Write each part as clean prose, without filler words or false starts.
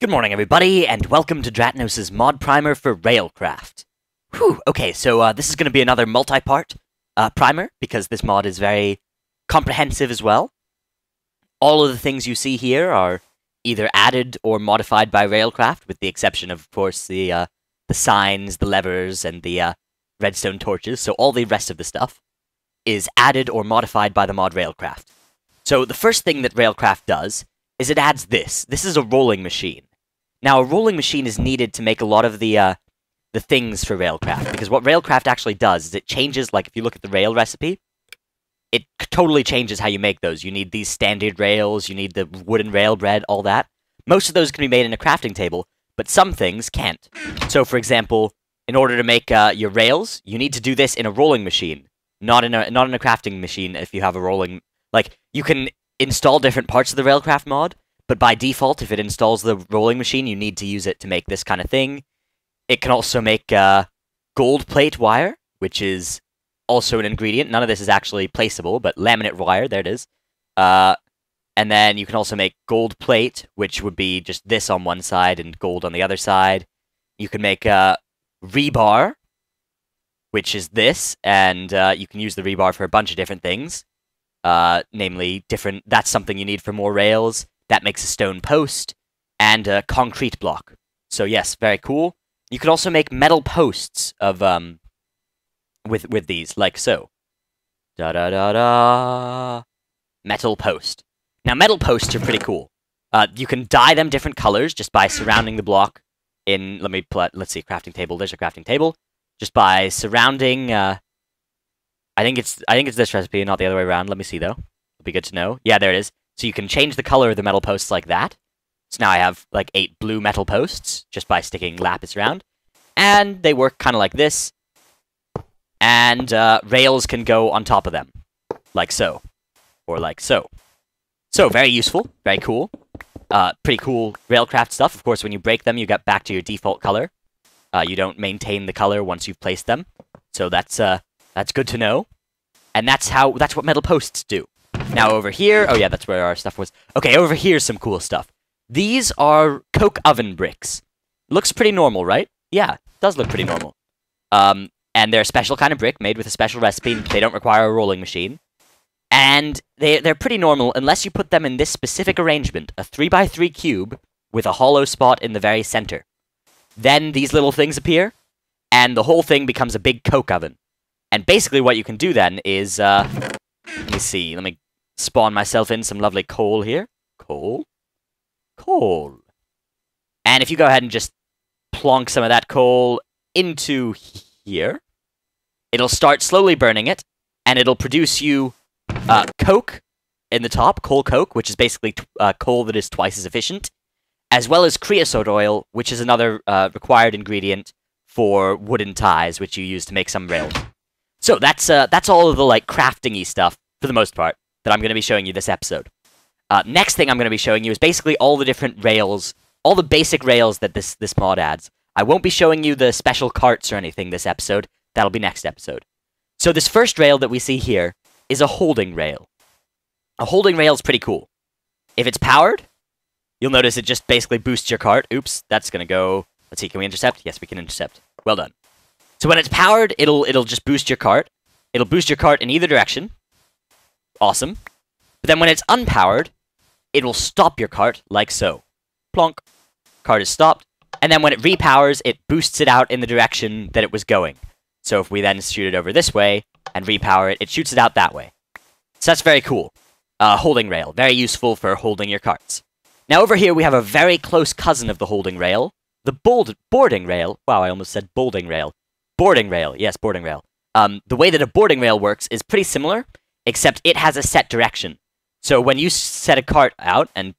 Good morning, everybody, and welcome to Dratnos' mod primer for RailCraft. Whew, okay, so this is going to be another multi-part primer, because this mod is very comprehensive as well. All of the things you see here are either added or modified by RailCraft, with the exception of course, the signs, the levers, and the redstone torches, so all the rest of the stuff is added or modified by the mod RailCraft. So the first thing that RailCraft does is it adds this. This is a rolling machine. Now, a rolling machine is needed to make a lot of the things for RailCraft, because what RailCraft actually does is it changes, like, if you look at the rail recipe, it totally changes how you make those. You need these standard rails, you need the wooden rail bread, all that. Most of those can be made in a crafting table, but some things can't. So, for example, in order to make your rails, you need to do this in a rolling machine, not in a crafting machine if you have a rolling... Like, you can install different parts of the RailCraft mod, but by default, if it installs the rolling machine, you need to use it to make this kind of thing. It can also make gold plate wire, which is also an ingredient. None of this is actually placeable, but laminate wire, there it is. And then you can also make gold plate, which would be just this on one side and gold on the other side. You can make rebar, which is this, and you can use the rebar for a bunch of different things. Namely, that's something you need for more rails. That makes a stone post, and a concrete block. So yes, very cool. You can also make metal posts of, with these, like so. Da-da-da-da! Metal post. Now, metal posts are pretty cool. You can dye them different colors just by surrounding the block in, let's see, crafting table, there's a crafting table. Just by surrounding, I think it's this recipe, not the other way around. Let me see, though. It'll be good to know. Yeah, there it is. So you can change the color of the metal posts like that. So now I have, like, 8 blue metal posts, just by sticking lapis around. And they work kind of like this. And rails can go on top of them. Like so. Or like so. So, very useful. Very cool. Pretty cool RailCraft stuff. Of course, when you break them, you get back to your default color. You don't maintain the color once you've placed them. So that's good to know. And that's what metal posts do. Now over here, oh yeah, that's where our stuff was. Okay, over here's some cool stuff. These are coke oven bricks. Looks pretty normal, right? Yeah, does look pretty normal. And they're a special kind of brick made with a special recipe. They don't require a rolling machine. And they're pretty normal unless you put them in this specific arrangement, a 3x3 cube with a hollow spot in the very center. Then these little things appear, and the whole thing becomes a big coke oven. And basically what you can do then is, let me see, let me spawn myself in some lovely coal here. Coal. And if you go ahead and just plonk some of that coal into here, it'll start slowly burning it, and it'll produce you coke in the top, coal coke, which is basically coal that is twice as efficient, as well as creosote oil, which is another required ingredient for wooden ties, which you use to make some rails. So that's all of the like crafting-y stuff, for the most part, that I'm going to be showing you this episode. Next thing I'm going to be showing you is basically all the different rails, all the basic rails that this mod adds. I won't be showing you the special carts or anything this episode. That'll be next episode. So this first rail that we see here is a holding rail. A holding rail is pretty cool. If it's powered, you'll notice it just basically boosts your cart. Oops, that's going to go... Let's see, can we intercept? Yes, we can intercept. Well done. So when it's powered, it'll just boost your cart. It'll boost your cart in either direction. Awesome. But then when it's unpowered, it will stop your cart, like so. Plonk. Cart is stopped. And then when it repowers, it boosts it out in the direction that it was going. So if we then shoot it over this way, and repower it, it shoots it out that way. So that's very cool. Holding rail. Very useful for holding your carts. Now over here we have a very close cousin of the holding rail. The boarding rail. Wow, I almost said bolding rail. Boarding rail. Yes, boarding rail. The way that a boarding rail works is pretty similar, except it has a set direction. So when you set a cart out and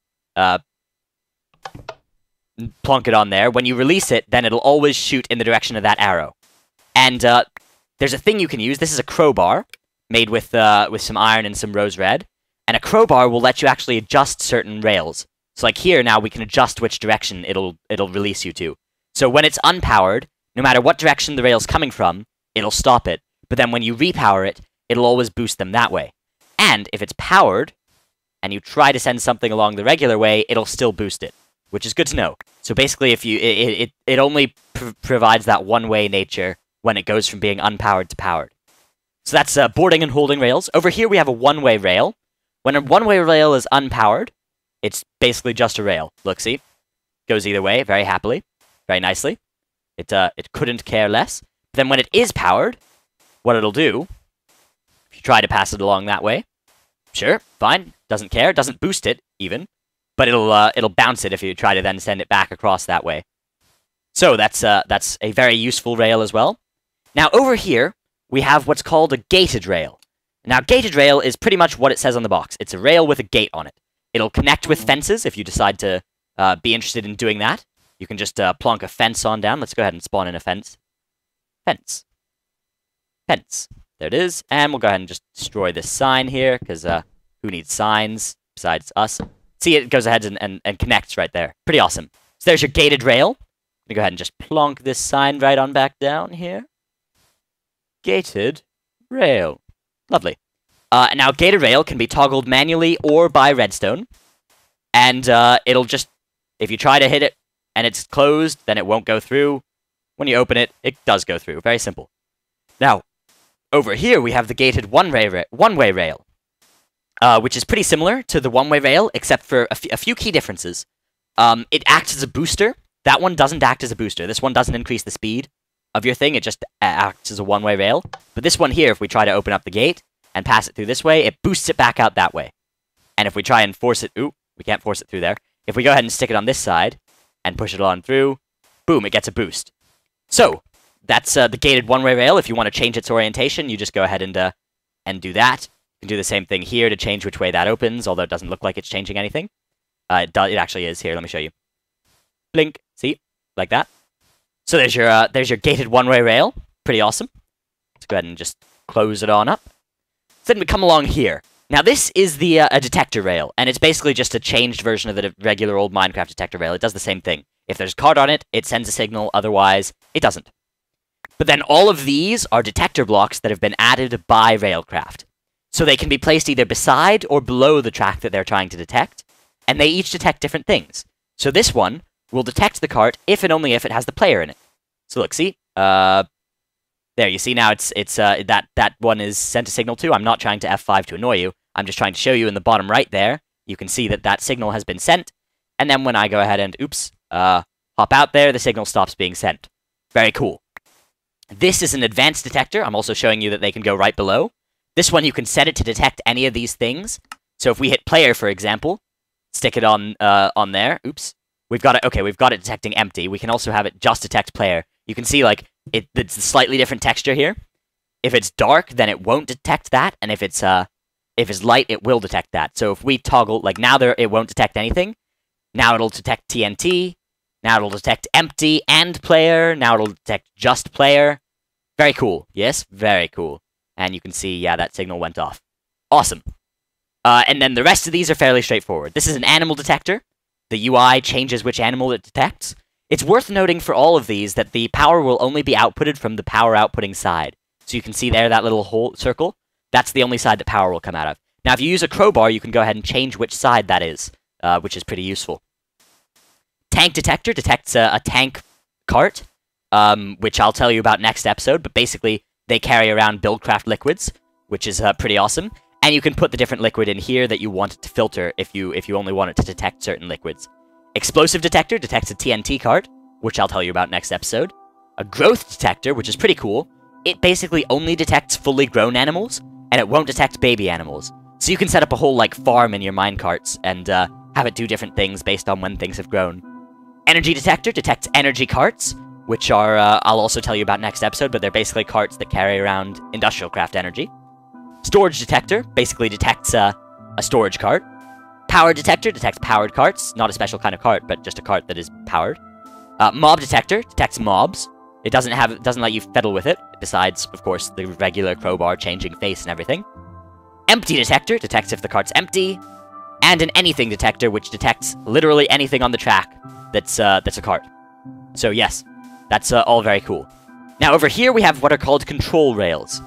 plonk it on there, when you release it, then it'll always shoot in the direction of that arrow. And there's a thing you can use. This is a crowbar made with some iron and some rose red. And a crowbar will let you actually adjust certain rails. So like here now we can adjust which direction it'll release you to. So when it's unpowered, no matter what direction the rail's coming from, it'll stop it. But then when you repower it, it'll always boost them that way. And if it's powered, and you try to send something along the regular way, it'll still boost it. which is good to know. So basically, if you it only provides that one-way nature when it goes from being unpowered to powered. So that's boarding and holding rails. Over here we have a one-way rail. When a one-way rail is unpowered, it's basically just a rail. Look, see? Goes either way, very happily, very nicely. It couldn't care less. But then when it is powered, what it'll do, if you try to pass it along that way, sure, fine, doesn't care, doesn't boost it, even, but it'll bounce it if you try to then send it back across that way. So that's a very useful rail as well. Now over here, we have what's called a gated rail. Now gated rail is pretty much what it says on the box. It's a rail with a gate on it. It'll connect with fences if you decide to be interested in doing that. You can just plonk a fence on down. Let's go ahead and spawn in a fence. Fence. Fence. There it is. And we'll go ahead and just destroy this sign here, because who needs signs besides us? See, it goes ahead and connects right there. Pretty awesome. So there's your gated rail. I'm going to go ahead and just plonk this sign right on back down here. Gated rail. Lovely. Now, gated rail can be toggled manually or by redstone. And it'll just, if you try to hit it and it's closed, then it won't go through. When you open it, it does go through. Very simple. Now, over here we have the gated one-way rail, which is pretty similar to the one-way rail, except for a few key differences. It acts as a booster. That one doesn't act as a booster. This one doesn't increase the speed of your thing. It just acts as a one-way rail. But this one here, if we try to open up the gate and pass it through this way, it boosts it back out that way. And if we try and force it... Ooh, we can't force it through there. If we go ahead and stick it on this side and push it on through, boom, it gets a boost. So, that's the gated one-way rail. If you want to change its orientation, you just go ahead and do that. You can do the same thing here to change which way that opens, although it doesn't look like it's changing anything. It actually is. Here, let me show you. Blink. See? Like that. So there's your gated one-way rail. Pretty awesome. Let's go ahead and just close it on up. So then we come along here. Now this is the a detector rail, and it's basically just a changed version of the regular old Minecraft detector rail. It does the same thing. If there's a card on it, it sends a signal, otherwise, it doesn't. But then all of these are detector blocks that have been added by RailCraft. So they can be placed either beside or below the track that they're trying to detect, and they each detect different things. So this one will detect the cart if and only if it has the player in it. So look, see? There, you see now that one is sent a signal to. I'm not trying to F5 to annoy you. I'm just trying to show you in the bottom right there. You can see that signal has been sent. And then when I go ahead and, hop out there, the signal stops being sent. Very cool. This is an advanced detector. I'm also showing you that they can go right below. This one, you can set it to detect any of these things. So if we hit player, for example, stick it on there. Oops. We've got it detecting empty. We can also have it just detect player. You can see, like, it's a slightly different texture here. If it's dark, then it won't detect that, and if it's light, it will detect that. So if we toggle, like, now it won't detect anything. Now it'll detect TNT. Now it'll detect empty and player. Now it'll detect just player. Very cool. Yes, very cool. And you can see, yeah, that signal went off. Awesome. And then the rest of these are fairly straightforward. This is an animal detector. The UI changes which animal it detects. It's worth noting for all of these that the power will only be outputted from the power outputting side. So you can see there, that little whole circle. That's the only side that power will come out of. Now, if you use a crowbar, you can go ahead and change which side that is, which is pretty useful. Tank detector detects a tank cart, which I'll tell you about next episode, but basically, they carry around BuildCraft liquids, which is pretty awesome. And you can put the different liquid in here that you want it to filter if you only want it to detect certain liquids. Explosive detector detects a TNT cart, which I'll tell you about next episode. A growth detector, which is pretty cool. It basically only detects fully grown animals, and it won't detect baby animals. So you can set up a whole, like, farm in your minecarts and have it do different things based on when things have grown. Energy detector detects energy carts, which are, I'll also tell you about next episode, but they're basically carts that carry around industrial craft energy. Storage detector basically detects a storage cart. Power detector detects powered carts, not a special kind of cart, but just a cart that is powered. Mob detector detects mobs. It doesn't let you fiddle with it, besides, of course, the regular crowbar changing face and everything. Empty detector detects if the cart's empty. And an anything detector, which detects literally anything on the track that's a cart. So yes, that's all very cool. Now over here we have what are called control rails.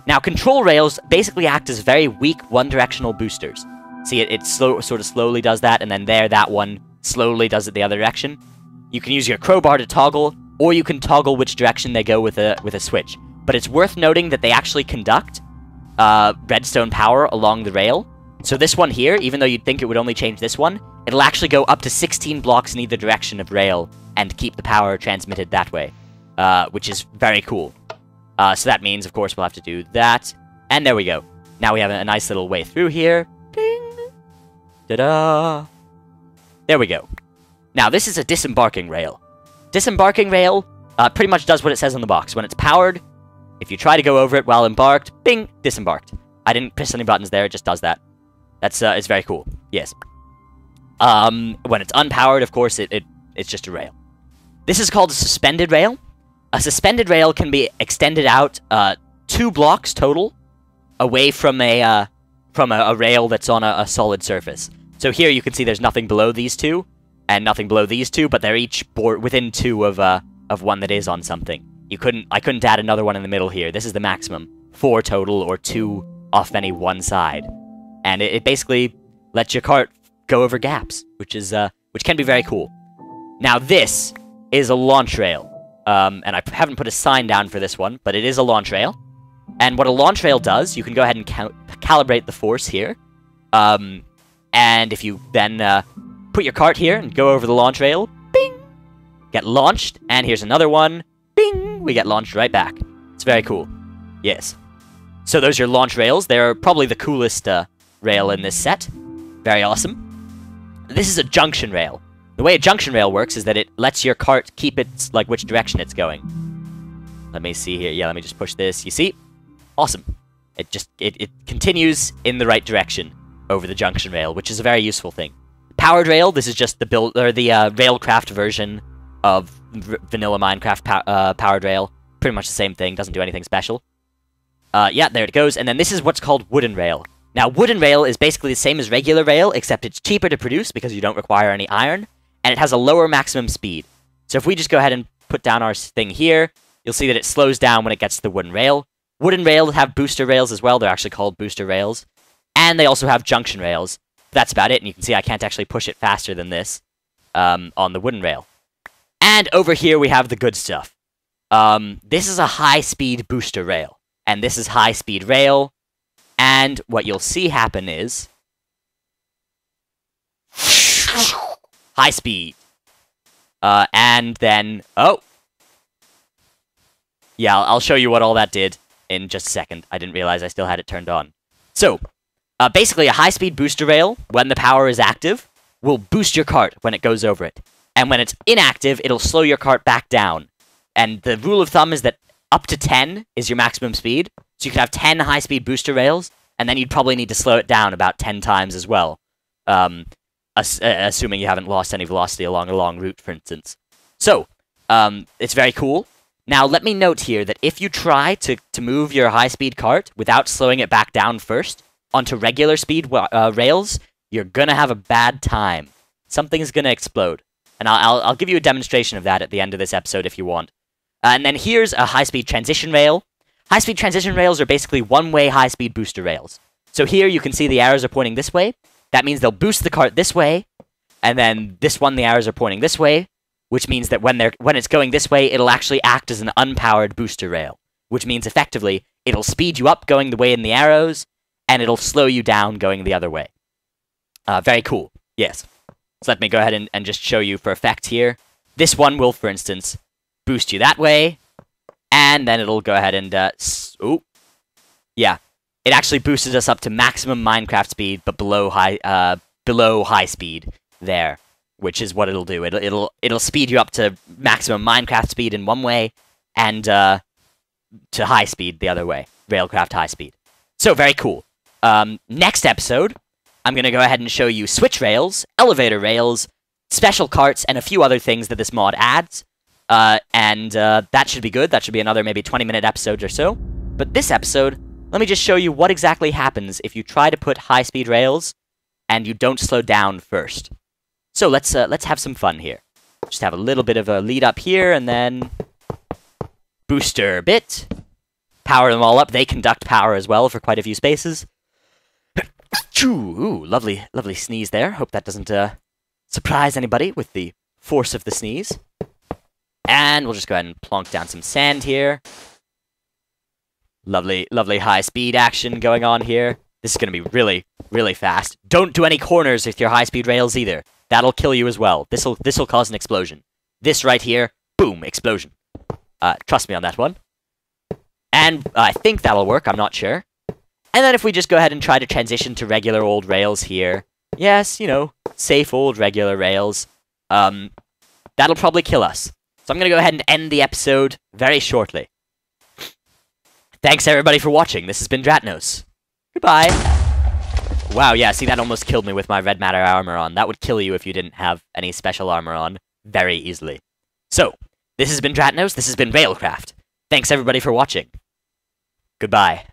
Now control rails basically act as very weak one-directional boosters. See, it sort of slowly does that, and then there, that one slowly does it the other direction. You can use your crowbar to toggle, or you can toggle which direction they go with a switch. But it's worth noting that they actually conduct redstone power along the rail. So this one here, even though you'd think it would only change this one, it'll actually go up to 16 blocks in either direction of rail and keep the power transmitted that way, which is very cool. So that means, of course, we'll have to do that. And there we go. Now we have a nice little way through here. Ding! Ta-da! There we go. Now, this is a disembarking rail. Disembarking rail pretty much does what it says on the box. When it's powered, if you try to go over it while embarked, bing, disembarked. I didn't press any buttons there, it just does that. That's, it's very cool. Yes. When it's unpowered, of course, it's just a rail. This is called a suspended rail. A suspended rail can be extended out 2 blocks total away from a rail that's on a solid surface. So here you can see there's nothing below these two, and nothing below these two, but they're each within 2 of one that is on something. I couldn't add another one in the middle here. This is the maximum. 4 total, or 2 off any one side. And it basically lets your cart go over gaps, which can be very cool. Now this is a launch rail. And I haven't put a sign down for this one, but it is a launch rail. And what a launch rail does, you can go ahead and calibrate the force here. And if you then put your cart here and go over the launch rail, bing! Get launched, and here's another one, bing! We get launched right back. It's very cool. Yes. So those are your launch rails. They're probably the coolest rail in this set. Very awesome. This is a junction rail. The way a junction rail works is that it lets your cart keep its, like, which direction it's going. Let me see here. Yeah, let me just push this. You see? Awesome. It continues in the right direction over the junction rail, which is a very useful thing. Powered rail, this is just the RailCraft version of vanilla Minecraft powered rail. Pretty much the same thing, doesn't do anything special. Yeah, there it goes. And then this is what's called wooden rail. Now, wooden rail is basically the same as regular rail, except it's cheaper to produce because you don't require any iron, and it has a lower maximum speed. So if we just go ahead and put down our thing here, you'll see that it slows down when it gets to the wooden rail. Wooden rails have booster rails as well. They're actually called booster rails. And they also have junction rails. That's about it, and you can see I can't actually push it faster than this on the wooden rail. And over here we have the good stuff. This is a high-speed booster rail, and this is high-speed rail. And what you'll see happen is high speed. And then, oh. Yeah, I'll show you what all that did in just a second. I didn't realize I still had it turned on. So, basically a high-speed booster rail, when the power is active, will boost your cart when it goes over it. And when it's inactive, it'll slow your cart back down. And the rule of thumb is that up to 10 is your maximum speed. So you could have 10 high-speed booster rails, and then you'd probably need to slow it down about 10 times as well. Assuming you haven't lost any velocity along a long route, for instance. So, it's very cool. Now, let me note here that if you try to move your high-speed cart without slowing it back down first onto regular speed rails, you're gonna have a bad time. Something's gonna explode. And I'll give you a demonstration of that at the end of this episode if you want. And then here's a high-speed transition rail. High-speed transition rails are basically one-way high-speed booster rails. So here you can see the arrows are pointing this way. That means they'll boost the cart this way, and then this one the arrows are pointing this way, which means that when it's going this way, it'll actually act as an unpowered booster rail, which means effectively it'll speed you up going the way in the arrows, and it'll slow you down going the other way. Very cool. Yes. So let me go ahead and just show you for effect here. This one will, for instance, boost you that way, and then it'll go ahead and, yeah. It actually boosted us up to maximum Minecraft speed, but below high speed there, which is what it'll do. It'll speed you up to maximum Minecraft speed in one way, and to high speed the other way. RailCraft high speed. So very cool. Next episode, I'm gonna go ahead and show you switch rails, elevator rails, special carts, and a few other things that this mod adds. That should be good. That should be another maybe 20-minute episode or so. But this episode, let me just show you what exactly happens if you try to put high-speed rails and you don't slow down first. So let's have some fun here. Just have a little bit of a lead up here, and then booster bit. Power them all up. They conduct power as well for quite a few spaces. Ooh, lovely sneeze there. Hope that doesn't surprise anybody with the force of the sneeze. And we'll just go ahead and plonk down some sand here. Lovely, lovely high-speed action going on here. This is going to be really, really fast. Don't do any corners with your high-speed rails either. That'll kill you as well. This'll cause an explosion. This right here, boom, explosion. Trust me on that one. And I think that'll work, I'm not sure. And then if we just go ahead and try to transition to regular old rails here. Yes, you know, safe old regular rails. That'll probably kill us. So I'm going to go ahead and end the episode very shortly. Thanks everybody for watching. This has been Dratnos. Goodbye. Wow, yeah, see, that almost killed me with my red matter armor on. That would kill you if you didn't have any special armor on very easily. So, this has been Dratnos. This has been RailCraft. Thanks everybody for watching. Goodbye.